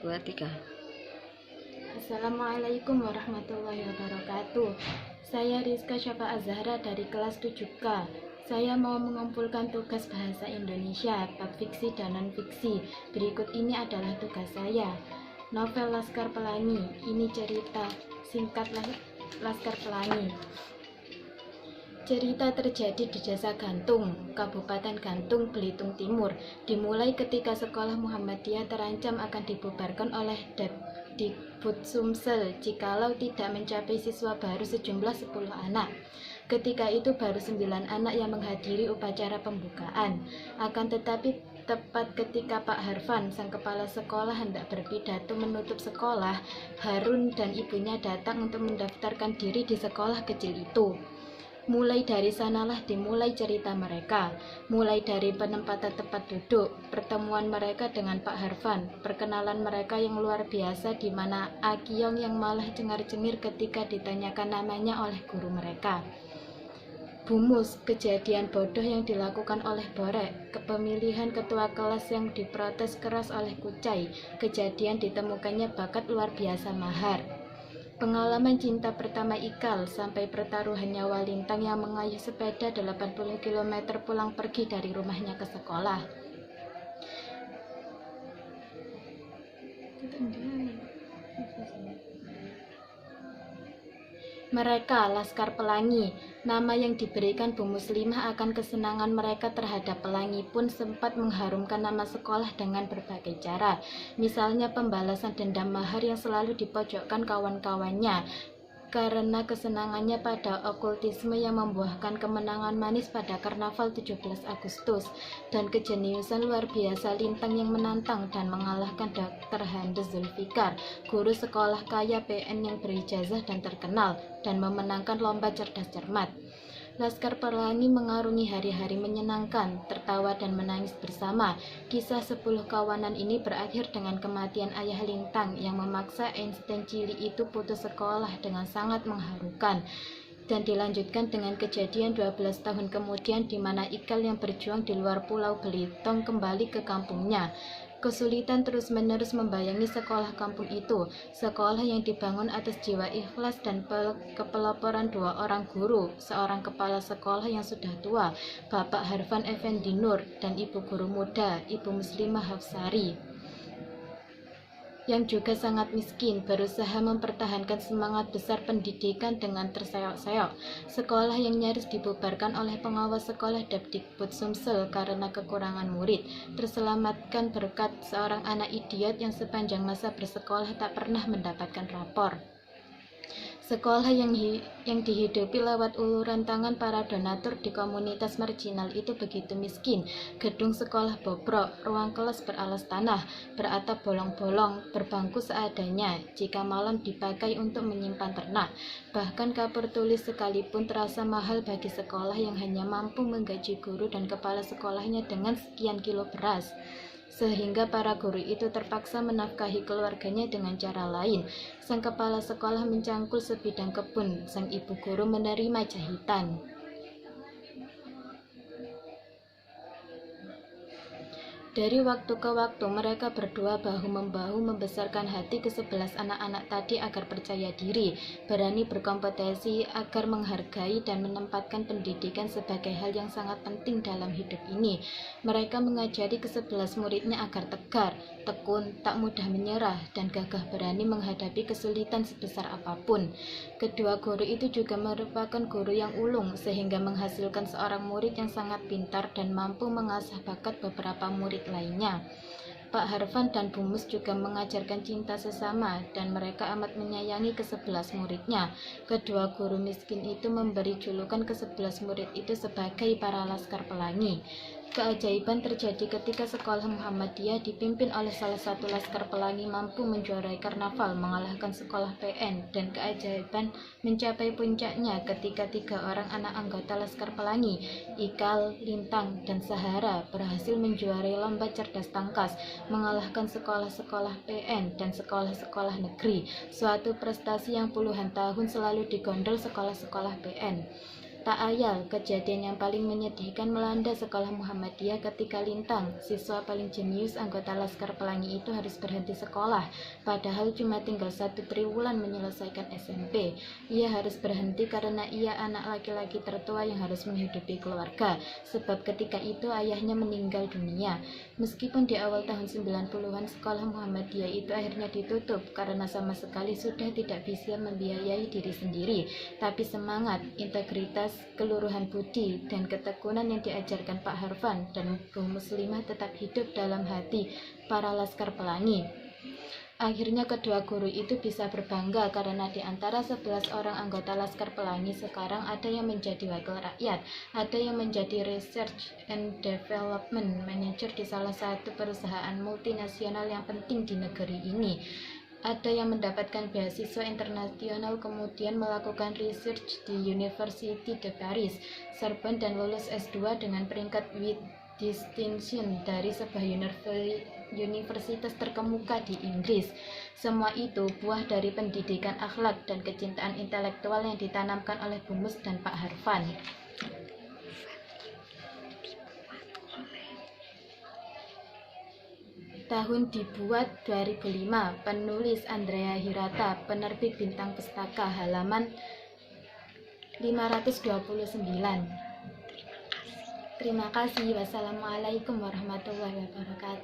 2, 3. Assalamualaikum warahmatullahi wabarakatuh. Saya Rizka Syafa Azhara dari kelas 7K. Saya mau mengumpulkan tugas bahasa Indonesia, bab fiksi dan non-fiksi. Berikut ini adalah tugas saya. Novel Laskar Pelangi. Ini cerita singkat Laskar Pelangi. Cerita terjadi di Desa Gantung, Kabupaten Gantung, Belitung Timur. Dimulai ketika sekolah Muhammadiyah terancam akan dibubarkan oleh Dikbud Sumsel jikalau tidak mencapai siswa baru sejumlah 10 anak. Ketika itu baru 9 anak yang menghadiri upacara pembukaan. Akan tetapi tepat ketika Pak Harfan, sang kepala sekolah, hendak berpidato menutup sekolah, Harun dan ibunya datang untuk mendaftarkan diri di sekolah kecil itu. Mulai dari sanalah dimulai cerita mereka, mulai dari penempatan tempat duduk, pertemuan mereka dengan Pak Harfan, perkenalan mereka yang luar biasa di mana Akiong yang malah cengar-cengir ketika ditanyakan namanya oleh guru mereka. Bumus, kejadian bodoh yang dilakukan oleh Borek, kepemilihan ketua kelas yang diprotes keras oleh Kucai, kejadian ditemukannya bakat luar biasa Mahar. Pengalaman cinta pertama Ikal sampai pertaruhan nyawa Lintang yang mengayuh sepeda 80 km pulang pergi dari rumahnya ke sekolah. Mereka, Laskar Pelangi, nama yang diberikan Bu Muslimah akan kesenangan mereka terhadap pelangi pun sempat mengharumkan nama sekolah dengan berbagai cara. Misalnya pembalasan dendam Mahar yang selalu dipojokkan kawan-kawannya karena kesenangannya pada okultisme yang membuahkan kemenangan manis pada Karnaval 17 Agustus, dan kejeniusan luar biasa Lintang yang menantang dan mengalahkan Dr. Handes Zulfikar, guru sekolah kaya PN yang berijazah dan terkenal, dan memenangkan lomba cerdas cermat. Laskar Pelangi mengarungi hari-hari menyenangkan, tertawa dan menangis bersama. Kisah 10 kawanan ini berakhir dengan kematian ayah Lintang yang memaksa Einstein Cili itu putus sekolah dengan sangat mengharukan. Dan dilanjutkan dengan kejadian 12 tahun kemudian di mana Ikal yang berjuang di luar Pulau Belitung kembali ke kampungnya. Kesulitan terus-menerus membayangi sekolah kampung itu, sekolah yang dibangun atas jiwa ikhlas dan kepelaporan 2 orang guru, seorang kepala sekolah yang sudah tua, Bapak Harfan Effendi Nur, dan ibu guru muda, Ibu Muslimah Hafsari, yang juga sangat miskin, berusaha mempertahankan semangat besar pendidikan dengan terseok-seok. Sekolah yang nyaris dibubarkan oleh pengawas sekolah Dikbud Sumsel karena kekurangan murid, terselamatkan berkat seorang anak idiot yang sepanjang masa bersekolah tak pernah mendapatkan rapor. Sekolah yang dihidupi lewat uluran tangan para donatur di komunitas marginal itu begitu miskin. Gedung sekolah bobrok, ruang kelas beralas tanah, beratap bolong-bolong, berbangku seadanya, jika malam dipakai untuk menyimpan ternak. Bahkan kapur tulis sekalipun terasa mahal bagi sekolah yang hanya mampu menggaji guru dan kepala sekolahnya dengan sekian kilo beras. Sehingga para guru itu terpaksa menafkahi keluarganya dengan cara lain. Sang kepala sekolah mencangkul sebidang kebun, sang ibu guru menerima jahitan. Dari waktu ke waktu mereka berdua bahu-membahu membesarkan hati ke-11 anak-anak tadi agar percaya diri, berani berkompetisi, agar menghargai dan menempatkan pendidikan sebagai hal yang sangat penting dalam hidup ini. Mereka mengajari ke-11 muridnya agar tegar, tekun, tak mudah menyerah, dan gagah berani menghadapi kesulitan sebesar apapun. Kedua guru itu juga merupakan guru yang ulung, sehingga menghasilkan seorang murid yang sangat pintar dan mampu mengasah bakat beberapa murid lainnya. Pak Harfan dan Bumus juga mengajarkan cinta sesama, dan mereka amat menyayangi ke-11 muridnya. Kedua guru miskin itu memberi julukan ke-11 murid itu sebagai para Laskar Pelangi. Keajaiban terjadi ketika sekolah Muhammadiyah dipimpin oleh salah satu Laskar Pelangi mampu menjuarai karnaval, mengalahkan sekolah PN, dan keajaiban mencapai puncaknya ketika 3 orang anak anggota Laskar Pelangi, Ikal, Lintang, dan Sahara, berhasil menjuarai lomba cerdas tangkas, mengalahkan sekolah-sekolah PN dan sekolah-sekolah negeri, suatu prestasi yang puluhan tahun selalu digondol sekolah-sekolah PN. Tak ayal, kejadian yang paling menyedihkan melanda sekolah Muhammadiyah ketika Lintang, siswa paling jenius anggota Laskar Pelangi itu harus berhenti sekolah, padahal cuma tinggal 1 triwulan menyelesaikan SMP. Ia harus berhenti karena ia anak laki-laki tertua yang harus menghidupi keluarga, sebab ketika itu ayahnya meninggal dunia. Meskipun di awal tahun 90-an sekolah Muhammadiyah itu akhirnya ditutup karena sama sekali sudah tidak bisa membiayai diri sendiri, tapi semangat, integritas, keluruhan budi, dan ketekunan yang diajarkan Pak Harfan dan Bu Muslimah tetap hidup dalam hati para Laskar Pelangi. Akhirnya kedua guru itu bisa berbangga karena di antara 11 orang anggota Laskar Pelangi sekarang ada yang menjadi wakil rakyat, ada yang menjadi Research and Development Manager di salah satu perusahaan multinasional yang penting di negeri ini. Ada yang mendapatkan beasiswa internasional kemudian melakukan research di University de Paris, Sorbonne dan lulus S2 dengan peringkat with distinction dari sebuah universitas terkemuka di Inggris. Semua itu buah dari pendidikan akhlak dan kecintaan intelektual yang ditanamkan oleh Bu Mus dan Pak Harfan. Tahun dibuat 2005, penulis Andrea Hirata, penerbit Bintang Pustaka, halaman 529. Terima kasih. Wassalamualaikum warahmatullahi wabarakatuh.